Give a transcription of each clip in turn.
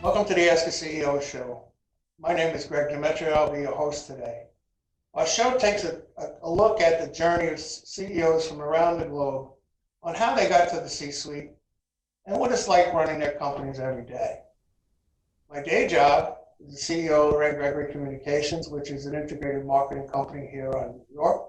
Welcome to the Ask a CEO show. My name is Greg Demetrio. I'll be your host today. Our show takes a look at the journey of CEOs from around the globe on how they got to the C-suite and what it's like running their companies every day. My day job is the CEO of Lorraine Gregory Communications, which is an integrated marketing company here in New York.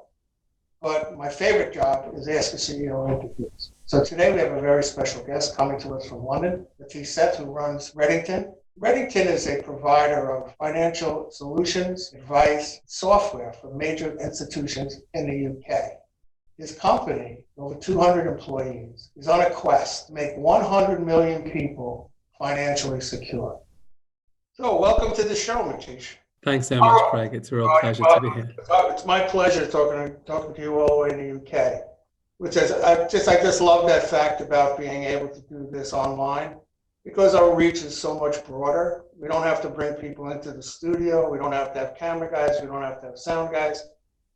But my favorite job is Ask a CEO interviews. So today we have a very special guest coming to us from London, Sheth, who runs Redington. Redington is a provider of financial solutions, advice, software for major institutions in the UK. His company, over 200 employees, is on a quest to make 100 million people financially secure. So welcome to the show, Mitesh. Thanks so much, Craig. It's a real pleasure to be here. It's my pleasure talking to you all the way in the UK. Which is, I just love that fact about being able to do this online, because our reach is so much broader. We don't have to bring people into the studio. We don't have to have camera guys. We don't have to have sound guys.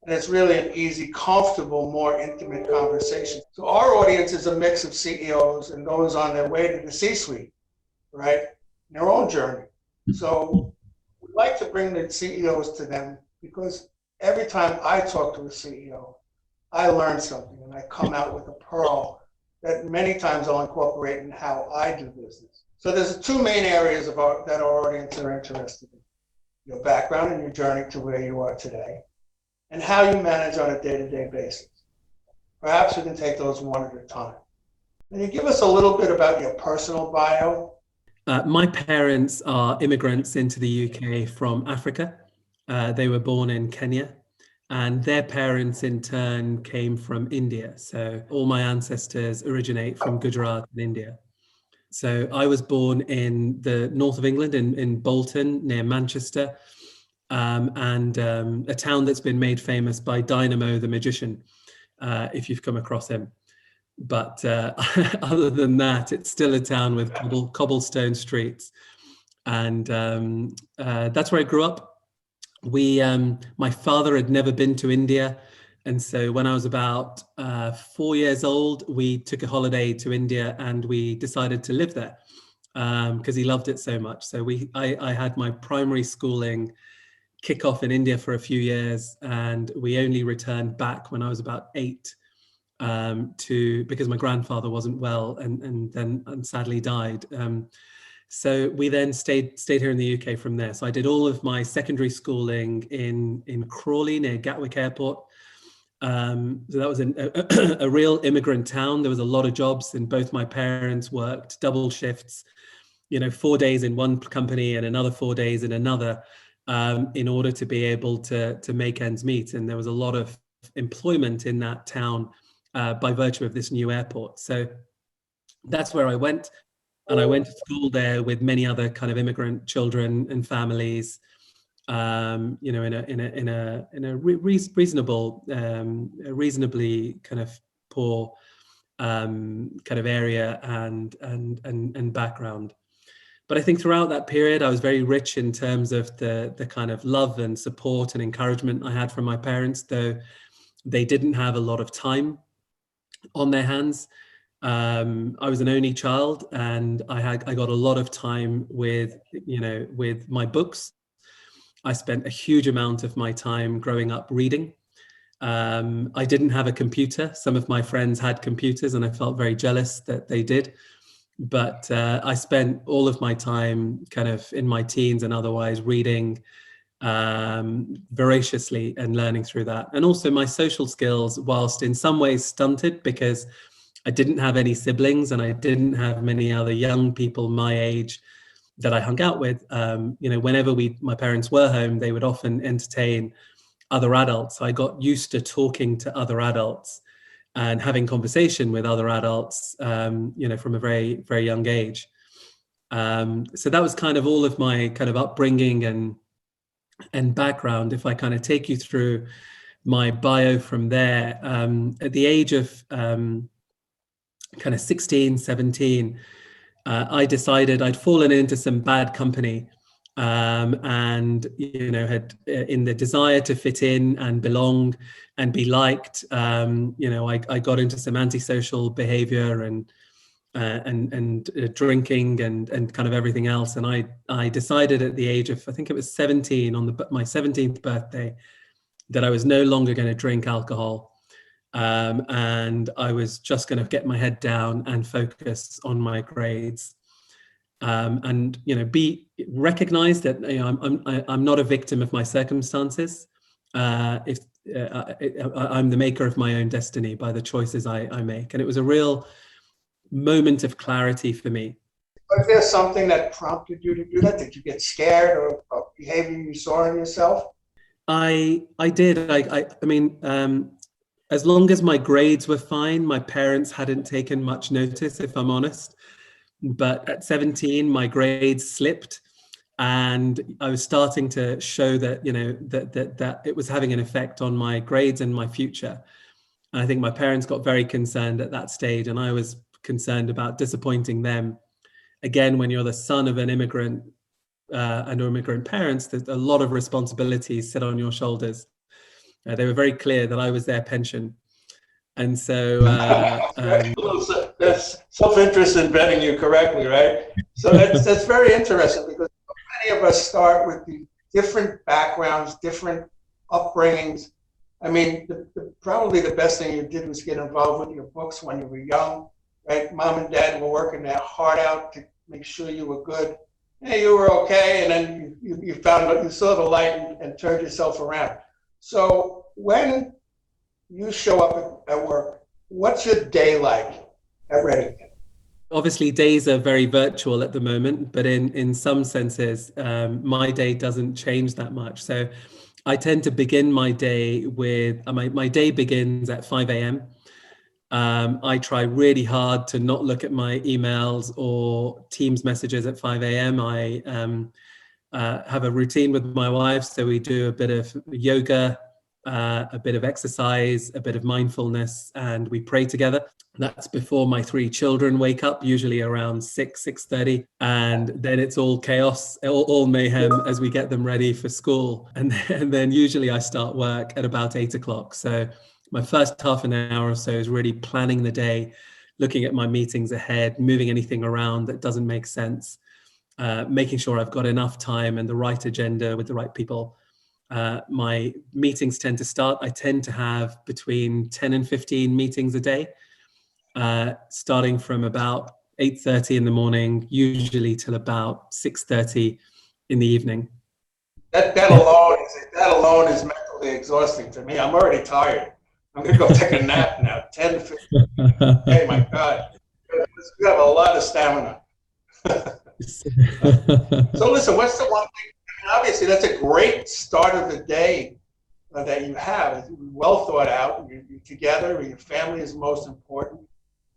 And it's really an easy, comfortable, more intimate conversation. So our audience is a mix of CEOs and those on their way to the C-suite, right? Their own journey. So we like to bring the CEOs to them because every time I talk to a CEO, I learn something and I come out with a pearl that many times I'll incorporate in how I do business. So there's two main areas that our audience are interested in: your background and your journey to where you are today, and how you manage on a day-to-day basis. Perhaps we can take those one at a time. Can you give us a little bit about your personal bio? My parents are immigrants into the UK from Africa. They were born in Kenya, and their parents in turn came from India. So all my ancestors originate from Gujarat in India. So I was born in the north of England, in Bolton, near Manchester, and a town that's been made famous by Dynamo the magician, if you've come across him. But other than that, it's still a town with cobblestone streets. And that's where I grew up. My father had never been to India. And so when I was about 4 years old, we took a holiday to India and we decided to live there because he loved it so much. So I had my primary schooling kick off in India for a few years, and we only returned back when I was about 8 because my grandfather wasn't well and then sadly died. So we then stayed here in the UK from there. So I did all of my secondary schooling in Crawley near Gatwick Airport. So that was a real immigrant town. There was a lot of jobs, and both my parents worked double shifts, 4 days in one company and another 4 days in another, in order to be able to make ends meet. And there was a lot of employment in that town by virtue of this new airport. So that's where I went. And I went to school there with many other kind of immigrant children and families, in a reasonably kind of poor kind of area and background. But I think throughout that period, I was very rich in terms of the kind of love and support and encouragement I had from my parents, though they didn't have a lot of time on their hands. I was an only child, and I got a lot of time with my books. I spent a huge amount of my time growing up reading. I didn't have a computer. Some of my friends had computers, and I felt very jealous that they did. But I spent all of my time kind of in my teens and otherwise reading voraciously and learning through that. And also my social skills, whilst in some ways stunted because I didn't have any siblings and I didn't have many other young people my age that I hung out with. Whenever my parents were home, they would often entertain other adults. So I got used to talking to other adults and having conversation with other adults, from a very, very young age. So that was kind of all of my kind of upbringing and background. If I kind of take you through my bio from there, at the age of kind of 16, 17, I decided I'd fallen into some bad company, and had in the desire to fit in and belong and be liked. I got into some antisocial behavior and drinking and kind of everything else. And I decided at the age of, I think it was 17, on my 17th birthday, that I was no longer going to drink alcohol. And I was just going to get my head down and focus on my grades. And recognize that I'm not a victim of my circumstances. I'm the maker of my own destiny by the choices I make. And it was a real moment of clarity for me. Was there something that prompted you to do that? Did you get scared of behavior you saw in yourself? I did. I mean, as long as my grades were fine, my parents hadn't taken much notice, if I'm honest. But at 17, my grades slipped, and I was starting to show that that it was having an effect on my grades and my future. And I think my parents got very concerned at that stage, and I was concerned about disappointing them. Again, when you're the son of an immigrant and immigrant parents, there's a lot of responsibilities sit on your shoulders. They were very clear that I was their pension. And so that's self-interest in vetting you correctly, right? So that's very interesting, because many of us start with the different backgrounds, different upbringings. I mean, probably the best thing you did was get involved with your books when you were young, right? Mom and dad were working their heart out to make sure you were good. Hey, you were okay, and then you found, you saw the light and turned yourself around. So when you show up at work, what's your day like at Redington? Obviously, days are very virtual at the moment, but in some senses, my day doesn't change that much. So I tend to begin my day with, my day begins at 5 a.m. I try really hard to not look at my emails or Teams messages at 5 a.m. I have a routine with my wife. So we do a bit of yoga, a bit of exercise, a bit of mindfulness, and we pray together. That's before my 3 children wake up, usually around 6:30. And then it's all chaos, all mayhem as we get them ready for school. And then usually I start work at about 8 o'clock. So my first half an hour or so is really planning the day, looking at my meetings ahead, moving anything around that doesn't make sense, making sure I've got enough time and the right agenda with the right people. My meetings tend to start, I tend to have between 10 and 15 meetings a day, starting from about 8:30 in the morning, usually till about 6:30 in the evening. That alone is mentally exhausting to me. I'm already tired. I'm going to go take a nap now. 10 to 15. Hey, my God. You have a lot of stamina. So listen, what's the one thing? I mean, obviously, that's a great start of the day that you have. It's well thought out. You're together. Your family is most important.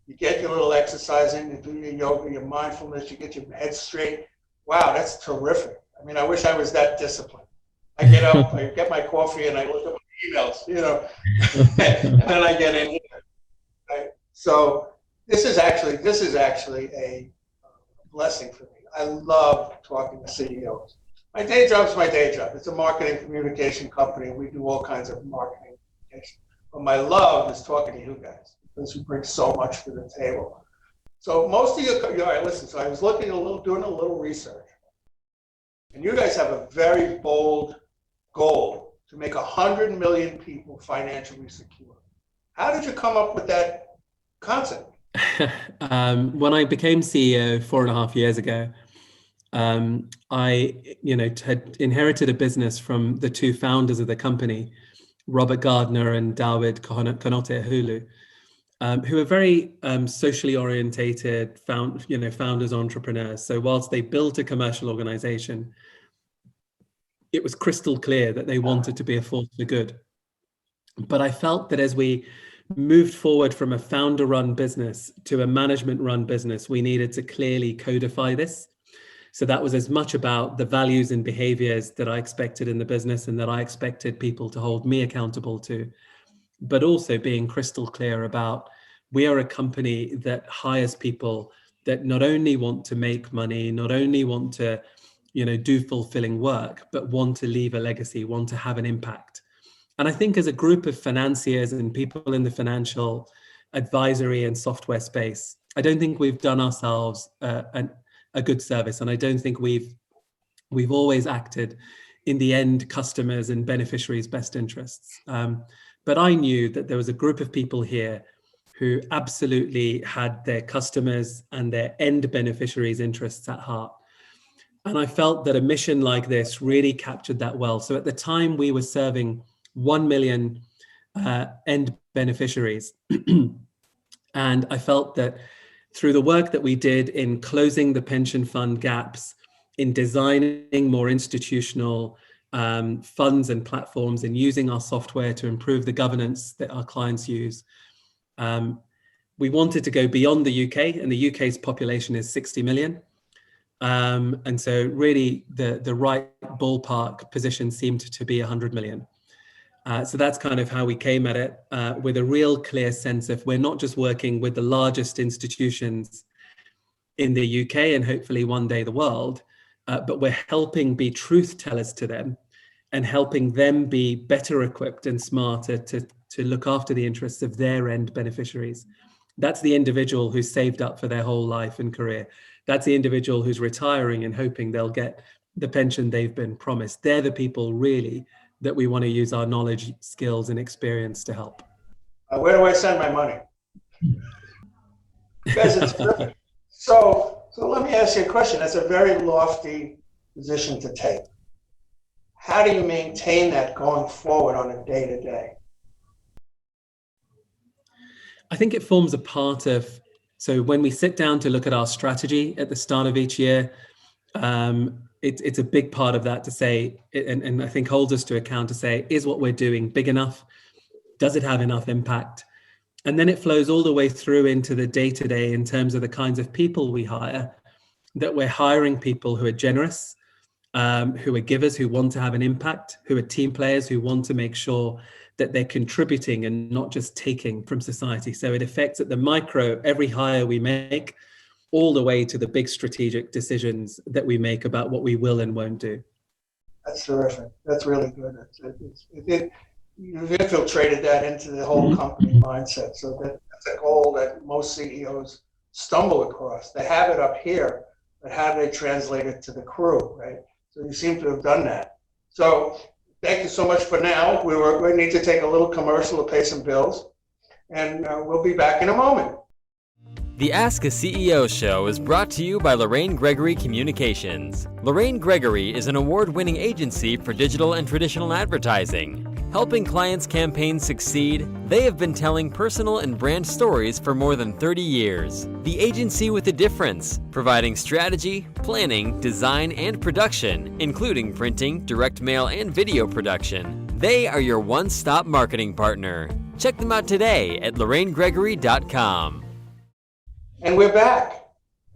You get your little exercise in. You do your yoga, your mindfulness. You get your head straight. Wow, that's terrific. I mean, I wish I was that disciplined. I get up, I get my coffee, and I look at my emails, and then I get in here. Right? So this is actually a blessing for me. I love talking to CEOs. My day job is my day job. It's a marketing communication company. We do all kinds of marketing communication. But my love is talking to you guys, because you bring so much to the table. So most of you, all right, listen, so I was doing a little research. And you guys have a very bold goal to make 100 million people financially secure. How did you come up with that concept? When I became CEO 4.5 years ago, I had inherited a business from the 2 founders of the company, Robert Gardner and David Konote-Hulu, who are very socially orientated, founders, entrepreneurs. So whilst they built a commercial organization, it was crystal clear that they wanted to be a force for good. But I felt that as we moved forward from a founder-run business to a management-run business, we needed to clearly codify this. So that was as much about the values and behaviors that I expected in the business and that I expected people to hold me accountable to, but also being crystal clear about, we are a company that hires people that not only want to make money, not only want to, do fulfilling work, but want to leave a legacy, want to have an impact. And I think as a group of financiers and people in the financial advisory and software space, I don't think we've done ourselves a good service. And I don't think we've always acted in the end customers and beneficiaries' best interests. But I knew that there was a group of people here who absolutely had their customers and their end beneficiaries' interests at heart. And I felt that a mission like this really captured that well. So at the time, we were serving 1 million end beneficiaries. And I felt that through the work that we did in closing the pension fund gaps, in designing more institutional funds and platforms, and using our software to improve the governance that our clients use, we wanted to go beyond the UK, and the UK's population is 60 million. And so really the right ballpark position seemed to be 100 million. So that's kind of how we came at it, with a real clear sense of we're not just working with the largest institutions in the UK and hopefully one day the world, but we're helping be truth tellers to them and helping them be better equipped and smarter to look after the interests of their end beneficiaries. That's the individual who's saved up for their whole life and career. That's the individual who's retiring and hoping they'll get the pension they've been promised. They're the people really that we want to use our knowledge, skills, and experience to help. Where do I send my money? Guys, it's terrific. So let me ask you a question. That's a very lofty position to take. How do you maintain that going forward on a day-to-day? I think it forms a part of, so when we sit down to look at our strategy at the start of each year, it's a big part of that to say, and I think holds us to account to say, is what we're doing big enough? Does it have enough impact? And then it flows all the way through into the day-to-day in terms of the kinds of people we hire, that we're hiring people who are generous, who are givers, who want to have an impact, who are team players, who want to make sure that they're contributing and not just taking from society. So it affects at the micro, every hire we make, all the way to the big strategic decisions that we make about what we will and won't do. That's terrific. That's really good. You've infiltrated that into the whole company mindset. So that's a goal that most CEOs stumble across. They have it up here, but how do they translate it to the crew, right? So you seem to have done that. So thank you so much for now. We need to take a little commercial to pay some bills, and we'll be back in a moment. The Ask a CEO show is brought to you by Lorraine Gregory Communications. Lorraine Gregory is an award-winning agency for digital and traditional advertising. Helping clients' campaigns succeed, they have been telling personal and brand stories for more than 30 years. The agency with a difference, providing strategy, planning, design, and production, including printing, direct mail, and video production. They are your one-stop marketing partner. Check them out today at lorrainegregory.com. And we're back.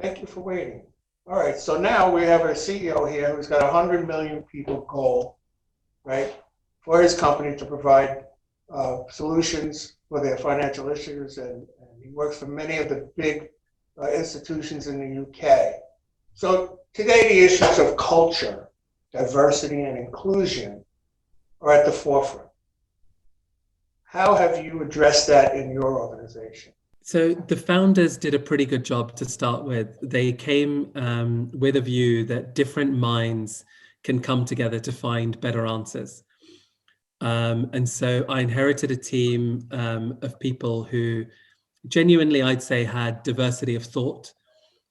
Thank you for waiting. All right, so now we have a CEO here who's got a 100 million people goal, right, for his company to provide solutions for their financial issues, and he works for many of the big institutions in the UK. So today the issues of culture, diversity, and inclusion are at the forefront. How have you addressed that in your organization? So the founders did a pretty good job to start with. They came with a view that different minds can come together to find better answers. And so I inherited a team of people who genuinely, I'd say, had diversity of thought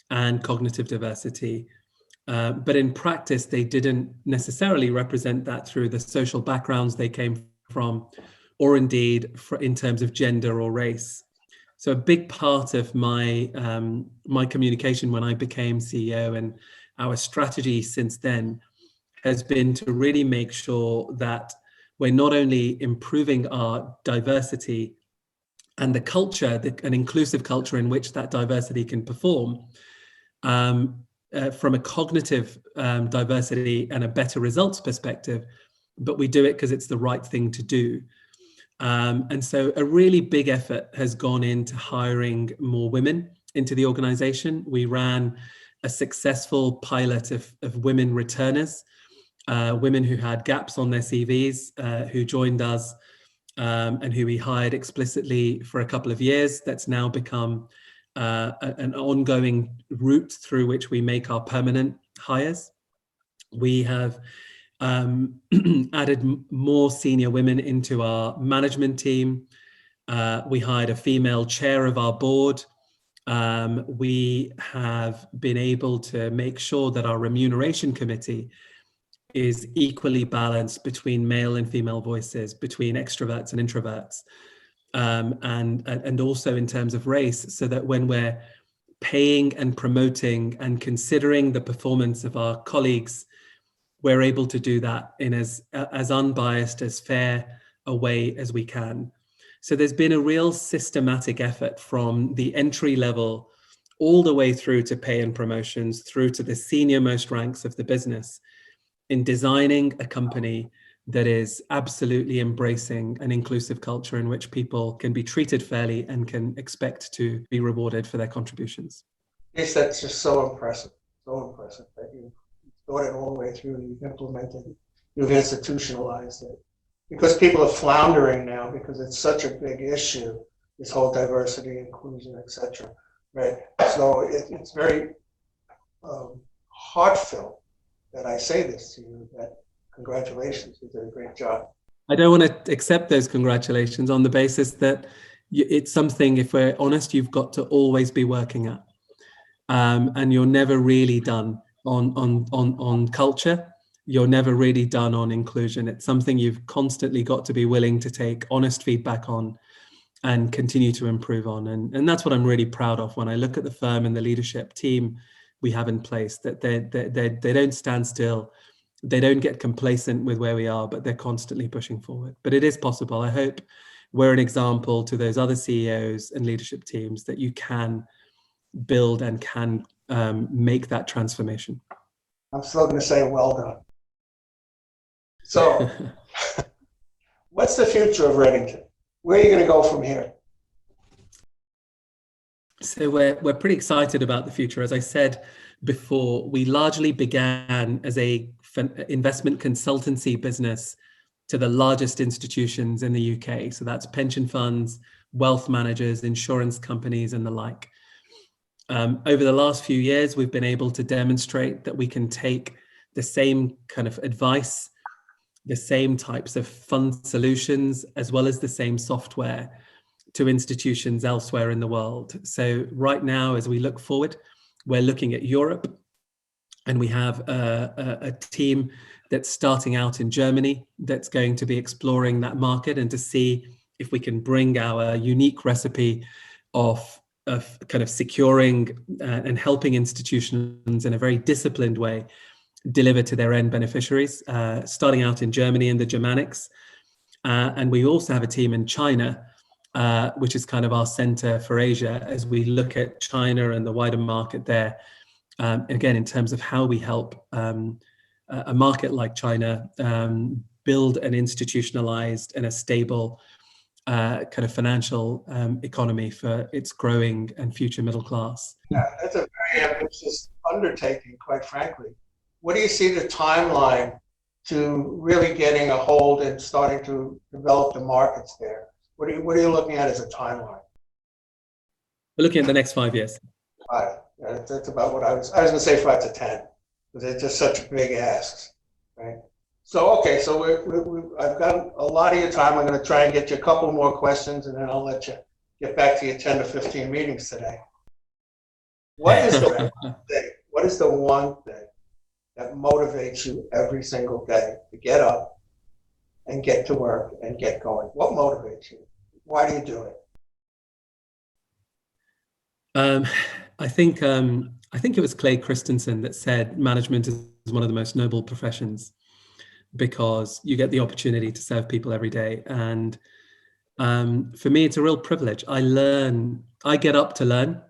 and cognitive diversity. But in practice, they didn't necessarily represent that through the social backgrounds they came from, or indeed in terms of gender or race. So a big part of my my communication when I became CEO and our strategy since then has been to really make sure that we're not only improving our diversity and the culture, an inclusive culture in which that diversity can perform from a cognitive diversity and a better results perspective, but we do it because it's the right thing to do. And so a really big effort has gone into hiring more women into the organization. We ran a successful pilot of women returners, women who had gaps on their CVs, who joined us and who we hired explicitly for a couple of years. That's now become an ongoing route through which we make our permanent hires. We have added more senior women into our management team. We hired a female chair of our board. We have been able to make sure that our remuneration committee is equally balanced between male and female voices, between extroverts and introverts, and also in terms of race, so that when we're paying and promoting and considering the performance of our colleagues, we're able to do that in as unbiased, as fair a way as we can. So there's been a real systematic effort from the entry level all the way through to pay and promotions, through to the senior most ranks of the business, in designing a company that is absolutely embracing an inclusive culture in which people can be treated fairly and can expect to be rewarded for their contributions. Yes, that's just so impressive that you thought it all the way through, you've implemented it, you've institutionalized it. Because people are floundering now because it's such a big issue, this whole diversity, inclusion, etc. Right? So it's very heartfelt that I say this to you, that congratulations, you did a great job. I don't want to accept those congratulations on the basis that it's something, if we're honest, you've got to always be working at. And you're never really done on culture. You're never really done on inclusion. It's something you've constantly got to be willing to take honest feedback on and continue to improve on. And that's what I'm really proud of when I look at the firm and the leadership team we have in place, that they don't stand still. They don't get complacent with where we are, but they're constantly pushing forward. But it is possible. I hope we're an example to those other CEOs and leadership teams that you can build and can make that transformation. I'm still going to say well done. So, what's the future of Redington? Where are you going to go from here? So we're pretty excited about the future. As I said before, we largely began as a investment consultancy business to the largest institutions in the UK. So that's pension funds, wealth managers, insurance companies, and the like. Over the last few years, we've been able to demonstrate that we can take the same kind of advice, the same types of fund solutions, as well as the same software to institutions elsewhere in the world. So right now, as we look forward, we're looking at Europe, and we have a team that's starting out in Germany that's going to be exploring that market and to see if we can bring our unique recipe of kind of securing and helping institutions in a very disciplined way deliver to their end beneficiaries, starting out in Germany and the Germanics. And we also have a team in China, which is kind of our center for Asia, as we look at China and the wider market there. Again, in terms of how we help a market like China build an institutionalized and a stable kind of financial economy for its growing and future middle class. Yeah, that's a very ambitious undertaking, quite frankly. What do you see the timeline to really getting a hold and starting to develop the markets there? What are you looking at as a timeline? We're looking at the next 5 years. 5. Yeah, that's about what I was going to say 5 to 10, because it's just such big asks, right? So, okay, so I've got a lot of your time. I'm going to try and get you a couple more questions, and then I'll let you get back to your 10 to 15 meetings today. What is the one thing? What is the one thing that motivates you every single day to get up and get to work and get going? What motivates you? Why do you do it? I think it was Clay Christensen that said management is one of the most noble professions, because you get the opportunity to serve people every day. And for me, it's a real privilege. I get up to learn.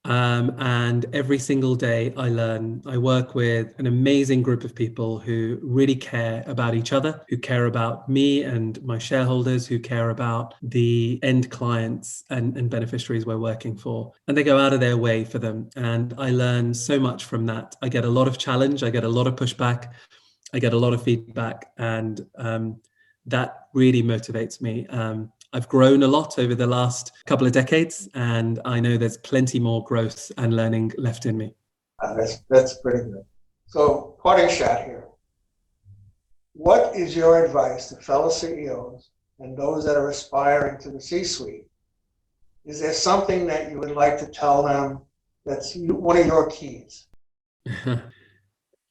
And every single day I learn. I work with an amazing group of people who really care about each other, who care about me and my shareholders, who care about the end clients and beneficiaries we're working for. And they go out of their way for them. And I learn so much from that. I get a lot of challenge. I get a lot of pushback. I get a lot of feedback. And that really motivates me. I've grown a lot over the last couple of decades, and I know there's plenty more growth and learning left in me. That's pretty good. So, parting shot here. What is your advice to fellow CEOs and those that are aspiring to the C-suite? Is there something that you would like to tell them that's one of your keys? When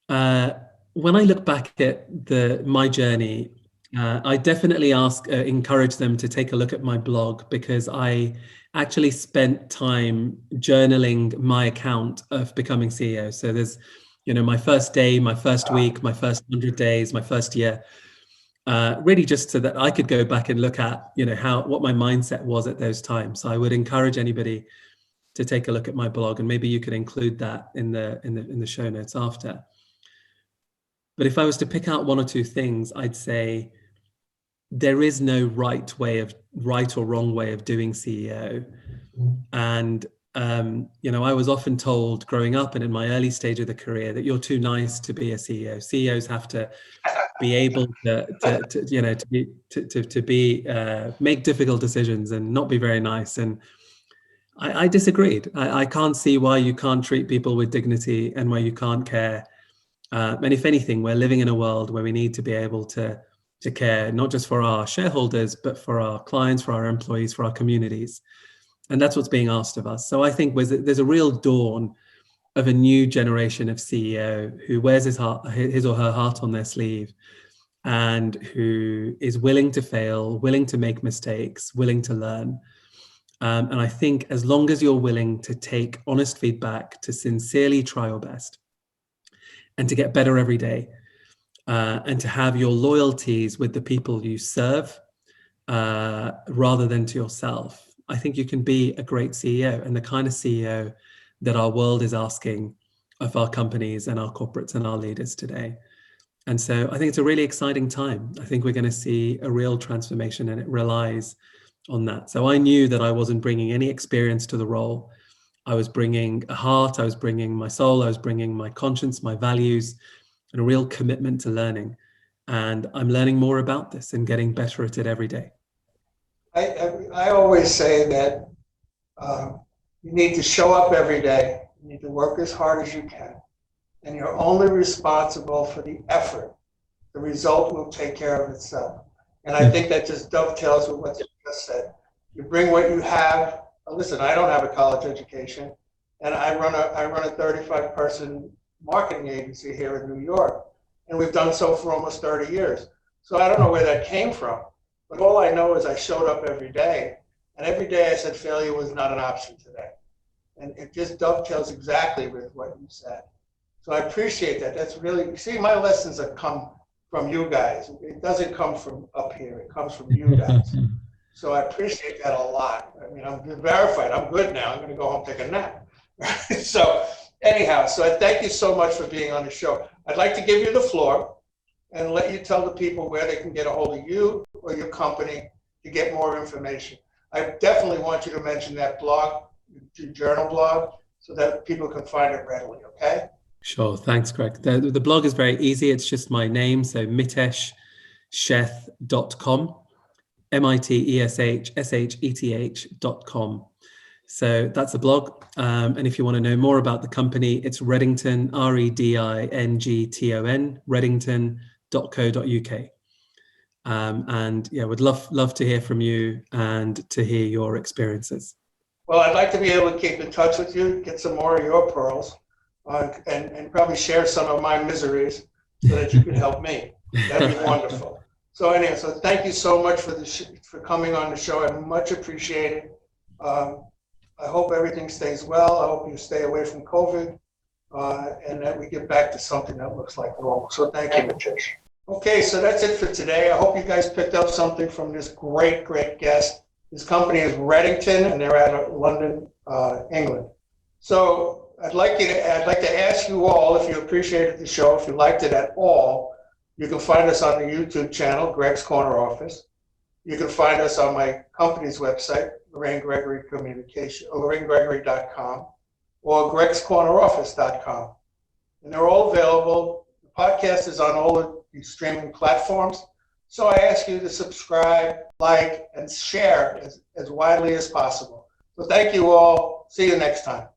I look back at my journey, I definitely encourage them to take a look at my blog, because I actually spent time journaling my account of becoming CEO. So there's, my first day, my first week, my first 100 days, my first year, really just so that I could go back and look at, what my mindset was at those times. So I would encourage anybody to take a look at my blog, and maybe you could include that in the show notes after. But if I was to pick out one or two things, I'd say there is no right or wrong way of doing CEO. And, I was often told growing up and in my early stage of the career that you're too nice to be a CEO. CEOs have to be able to make difficult decisions and not be very nice. And I disagreed. I can't see why you can't treat people with dignity and why you can't care. And if anything, we're living in a world where we need to be able to care, not just for our shareholders, but for our clients, for our employees, for our communities. And that's what's being asked of us. So I think there's a real dawn of a new generation of CEO who wears his or her heart on their sleeve, and who is willing to fail, willing to make mistakes, willing to learn. And I think as long as you're willing to take honest feedback, to sincerely try your best, and to get better every day, and to have your loyalties with the people you serve rather than to yourself, I think you can be a great CEO, and the kind of CEO that our world is asking of our companies and our corporates and our leaders today. And so I think it's a really exciting time. I think we're going to see a real transformation, and it relies on that. So I knew that I wasn't bringing any experience to the role. I was bringing a heart, I was bringing my soul, I was bringing my conscience, my values, and a real commitment to learning. And I'm learning more about this and getting better at it every day. I always say that you need to show up every day. You need to work as hard as you can. And you're only responsible for the effort. The result will take care of itself. And I think that just dovetails with what you just said. You bring what you have. Listen, I don't have a college education, and I run a 35-person marketing agency here in New York, and we've done so for almost 30 years. So I don't know where that came from, but all I know is I showed up every day, and every day I said failure was not an option today. And it just dovetails exactly with what you said. So I appreciate that. That's really, see, my lessons have come from you guys. It doesn't come from up here. It comes from you guys. So I appreciate that a lot. I mean, I'm verified. I'm good now. I'm going to go home and take a nap. So anyhow, so I thank you so much for being on the show. I'd like to give you the floor and let you tell the people where they can get a hold of you or your company to get more information. I definitely want you to mention that blog, your journal blog, so that people can find it readily, okay? Sure. Thanks, Greg. The blog is very easy. It's just my name. So miteshsheth.com. miteshsheth.com. So that's the blog. And if you want to know more about the company, it's Redington, Redington, Redington.co.uk. And yeah, would love to hear from you and to hear your experiences. Well, I'd like to be able to keep in touch with you, get some more of your pearls, and probably share some of my miseries so that you can help me. That'd be wonderful. So anyway, so thank you so much for coming on the show. I much appreciate it. I hope everything stays well. I hope you stay away from COVID, and that we get back to something that looks like normal. So thank you, Mitesh. Okay, so that's it for today. I hope you guys picked up something from this great guest. His company is Redington, and they're out of London, England. So I'd like to ask you all, if you appreciated the show, if you liked it at all, you can find us on the YouTube channel, Greg's Corner Office. You can find us on my company's website, Lorraine Gregory Communications, or LorraineGregory.com, or Greg'sCornerOffice.com. And they're all available. The podcast is on all of these streaming platforms. So I ask you to subscribe, like, and share as widely as possible. So thank you all. See you next time.